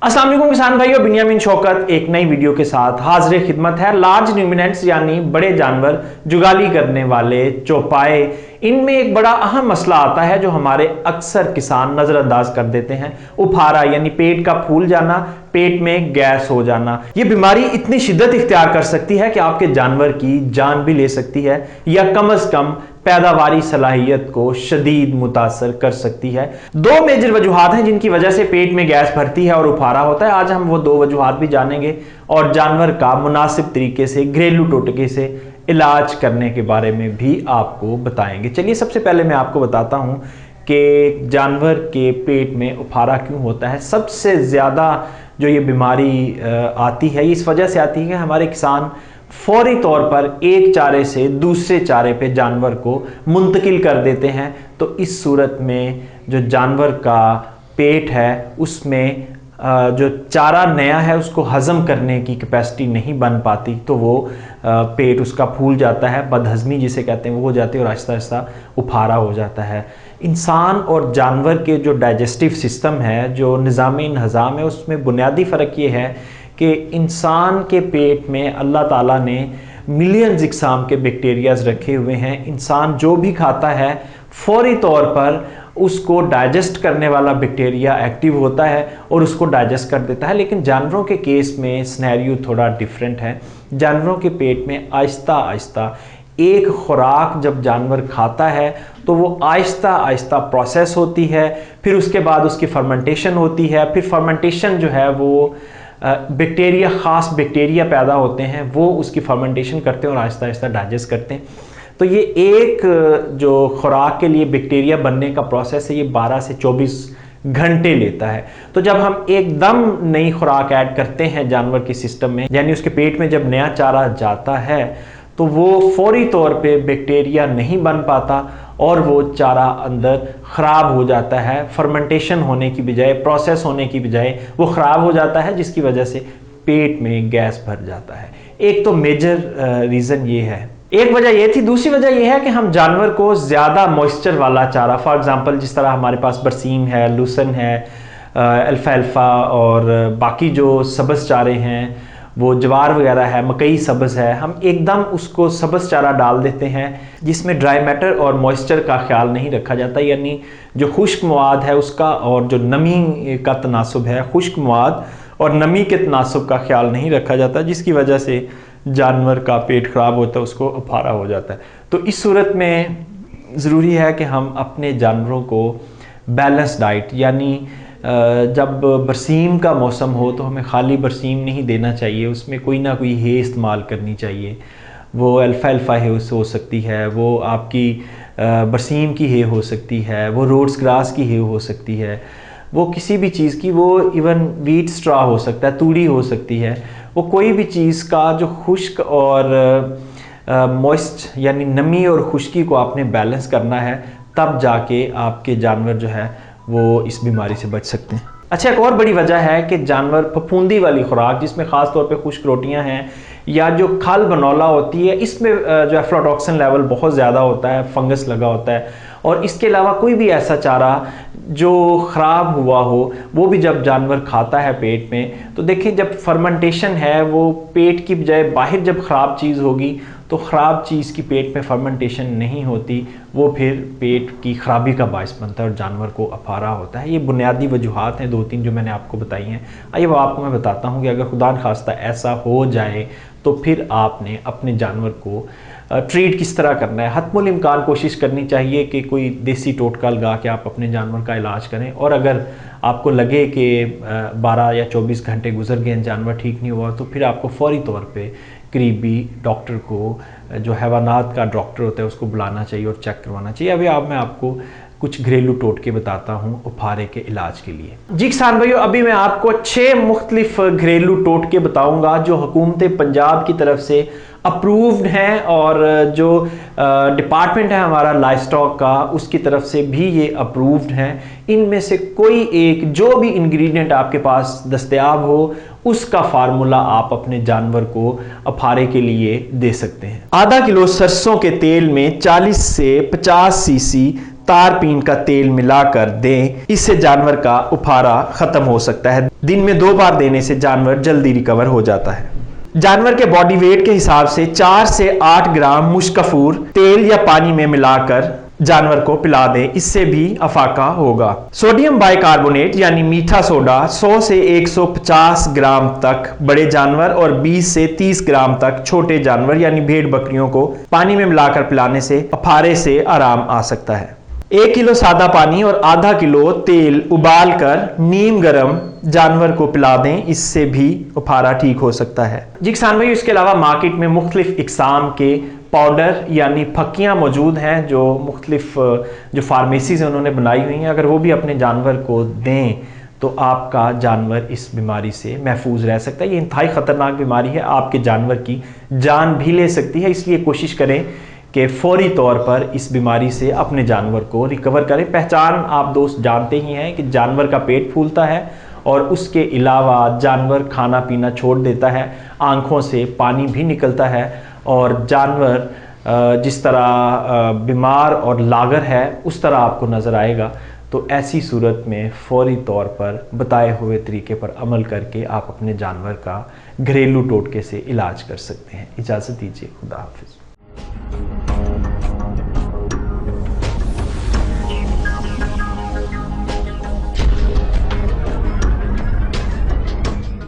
अस्सलाम वालेकुम किसान भाइयों, बिन्यामीन शौकत एक नई वीडियो के साथ हाजिर खिदमत है। लार्ज न्यूमिनेंट्स यानी बड़े जानवर, जुगाली करने वाले, चौपाए, इनमें एक बड़ा अहम मसला आता है जो हमारे अक्सर किसान नजरअंदाज कर देते हैं। उफारा यानी पेट का फूल जाना, पेट में गैस हो जाना। यह बीमारी इतनी शिद्दत इख्तियार कर सकती है कि आपके जानवर की जान भी ले सकती है या कम से कम पैदावारी सलाहियत को शदीद मुतासर कर सकती है। दो मेजर वजूहात हैं जिनकी वजह से पेट में गैस भरती है और उफारा होता है। आज हम वो दो वजूहात भी जानेंगे और जानवर का मुनासिब तरीके से, घरेलू टोटके से इलाज करने के बारे में भी आपको बताएंगे। चलिए, सबसे पहले मैं आपको बताता हूं कि जानवर के पेट में उफारा क्यों होता है। सबसे ज़्यादा जो ये बीमारी आती है, इस वजह से आती है कि हमारे किसान फौरी तौर पर एक चारे से दूसरे चारे पे जानवर को मुंतकिल कर देते हैं। तो इस सूरत में जो जानवर का पेट है उसमें जो चारा नया है उसको हजम करने की कैपेसिटी नहीं बन पाती, तो वो पेट उसका फूल जाता है, बदहजमी जिसे कहते हैं वो हो जाती है और आहिस्ता आहिस्ता उफारा हो जाता है। इंसान और जानवर के जो डाइजेस्टिव सिस्टम है, जो निज़ाम-ए-इंहज़ाम है, उसमें बुनियादी फ़र्क ये है कि इंसान के पेट में अल्लाह ताला ने मिलियंस इकसाम के बैक्टीरियाज रखे हुए हैं। इंसान जो भी खाता है फौरी तौर पर उसको डाइजेस्ट करने वाला बैक्टीरिया एक्टिव होता है और उसको डाइजेस्ट कर देता है। लेकिन जानवरों के केस में सिनेरियो थोड़ा डिफरेंट है। जानवरों के पेट में आहिस्ता आहिस्ता एक खुराक जब जानवर खाता है तो वो आहिस्ता आहिस्ता प्रोसेस होती है, फिर उसके बाद उसकी फर्मेंटेशन होती है। फिर फर्मेंटेशन जो है वो बैक्टीरिया, ख़ास बैक्टीरिया पैदा होते हैं, वो उसकी फर्मेंटेशन करते हैं और आहिस्ता आहिस्ता डाइजेस्ट करते हैं। तो ये एक जो खुराक के लिए बैक्टीरिया बनने का प्रोसेस है, ये 12 से 24 घंटे लेता है। तो जब हम एकदम नई खुराक ऐड करते हैं जानवर के सिस्टम में, यानी उसके पेट में जब नया चारा जाता है तो वो फौरी तौर पे बैक्टीरिया नहीं बन पाता और वो चारा अंदर ख़राब हो जाता है। फर्मेंटेशन होने की बजाय, प्रोसेस होने की बजाय वो ख़राब हो जाता है, जिसकी वजह से पेट में गैस भर जाता है। एक तो मेजर रीज़न ये है, एक वजह ये थी। दूसरी वजह ये है कि हम जानवर को ज़्यादा मॉइस्चर वाला चारा, फॉर एग्जांपल जिस तरह हमारे पास बरसीम है, लूसन है, अल्फाल्फा और बाकी जो सब्ज़ चारे हैं, वो ज्वार वगैरह है, मकई सब्ज़ है, हम एकदम उसको सब्ज़ चारा डाल देते हैं जिसमें ड्राई मैटर और मॉइस्चर का ख्याल नहीं रखा जाता। यानी जो खुश्क मवाद है उसका और जो नमी का तनासुब है, खुश्क मवाद और नमी के तनासुब का ख्याल नहीं रखा जाता, जिसकी वजह से जानवर का पेट ख़राब होता है, उसको उफारा हो जाता है। तो इस सूरत में ज़रूरी है कि हम अपने जानवरों को बैलेंस डाइट, यानी जब बरसीम का मौसम हो तो हमें खाली बरसीम नहीं देना चाहिए, उसमें कोई ना कोई हे इस्तेमाल करनी चाहिए। वो अल्फाल्फा है हो सकती है, वो आपकी बरसीम की हे हो सकती है, वो रोड्स ग्रास की हे हो सकती है, वो किसी भी चीज़ की, वो इवन वीट स्ट्रा हो सकता है, तूड़ी हो सकती है। वो कोई भी चीज़ का जो खुश्क और मॉइस्ट यानी नमी और खुश्की को आपने बैलेंस करना है, तब जाके आपके जानवर जो है वो इस बीमारी से बच सकते हैं। अच्छा, एक और बड़ी वजह है कि जानवर फफूंदी वाली खुराक, जिसमें ख़ास तौर पे खुश्क रोटियां हैं या जो खल बनौला होती है, इसमें जो एफ्लाटॉक्सिन लेवल बहुत ज़्यादा होता है, फंगस लगा होता है। और इसके अलावा कोई भी ऐसा चारा जो ख़राब हुआ हो, वो भी जब जानवर खाता है पेट में, तो देखिए जब फर्मेंटेशन है वो पेट की बजाय बाहर जब ख़राब चीज़ होगी तो ख़राब चीज़ की पेट में फर्मेंटेशन नहीं होती, वो फिर पेट की ख़राबी का बायस बनता है और जानवर को अफारा होता है। ये बुनियादी वजूहात हैं, दो तीन जो मैंने आपको बताई हैं। आइए वो आपको मैं बताता हूँ कि अगर खुदा न खास्ता ऐसा हो जाए तो फिर आपने अपने जानवर को ट्रीट किस तरह करना है। हतमुल इम्कान कोशिश करनी चाहिए कि कोई देसी टोटका लगा के आप अपने जानवर का इलाज करें। और अगर आपको लगे कि 12 या 24 घंटे गुजर गए, जानवर ठीक नहीं हुआ, तो फिर आपको फौरी तौर पे करीबी डॉक्टर को, जो हैवानात का डॉक्टर होता है, उसको बुलाना चाहिए और चेक करवाना चाहिए। अभी मैं आपको कुछ घरेलू टोटके बताता हूँ उफारे के इलाज के लिए। जी किसान भाइयों, अभी मैं आपको 6 मुख्तलिफ घरेलू टोटके बताऊंगा जो हुकूमत पंजाब की तरफ से अप्रूव्ड हैं और जो डिपार्टमेंट है हमारा लाइफ स्टॉक का, उसकी तरफ से भी ये अप्रूव्ड हैं। इनमें से कोई एक, जो भी इंग्रेडिएंट आपके पास दस्तयाब हो, उसका फार्मूला आप अपने जानवर को अफारे के लिए दे सकते हैं। आधा किलो सरसों के तेल में 40 से 50 सीसी तारपीन का तेल मिलाकर दें, इससे जानवर का उफारा खत्म हो सकता है। दिन में 2 बार देने से जानवर जल्दी रिकवर हो जाता है। जानवर के बॉडी वेट के हिसाब से 4 से 8 ग्राम मुश्कफूर तेल या पानी में मिलाकर जानवर को पिला दें, इससे भी अफाका होगा। सोडियम बाइकार्बोनेट यानी मीठा सोडा 100 से 150 ग्राम तक बड़े जानवर और 20 से 30 ग्राम तक छोटे जानवर यानी भेड़ बकरियों को पानी में मिलाकर पिलाने से अफारे से आराम आ सकता है। 1 किलो सादा पानी और आधा किलो तेल उबाल कर नीम गर्म जानवर को पिला दें, इससे भी उफारा ठीक हो सकता है। जी किसान भाई, इसके अलावा मार्केट में मुख्तलिफ इकसाम के पाउडर यानी फक्कियाँ मौजूद हैं जो मुख्तलिफ जो फार्मेसीज हैं उन्होंने बनाई हुई हैं। अगर वो भी अपने जानवर को दें तो आपका जानवर इस बीमारी से महफूज रह सकता है। ये इंतहाई ख़तरनाक बीमारी है, आपके जानवर की जान भी ले सकती है। इसलिए कोशिश करें कि फौरी तौर पर इस बीमारी से अपने जानवर को रिकवर करें। पहचान आप दोस्त जानते ही हैं कि जानवर का पेट फूलता है और उसके अलावा जानवर खाना पीना छोड़ देता है, आंखों से पानी भी निकलता है और जानवर जिस तरह बीमार और लागर है उस तरह आपको नज़र आएगा। तो ऐसी सूरत में फौरी तौर पर बताए हुए तरीके पर अमल करके आप अपने जानवर का घरेलू टोटके से इलाज कर सकते हैं। इजाज़त दीजिए, खुदा हाफिज़।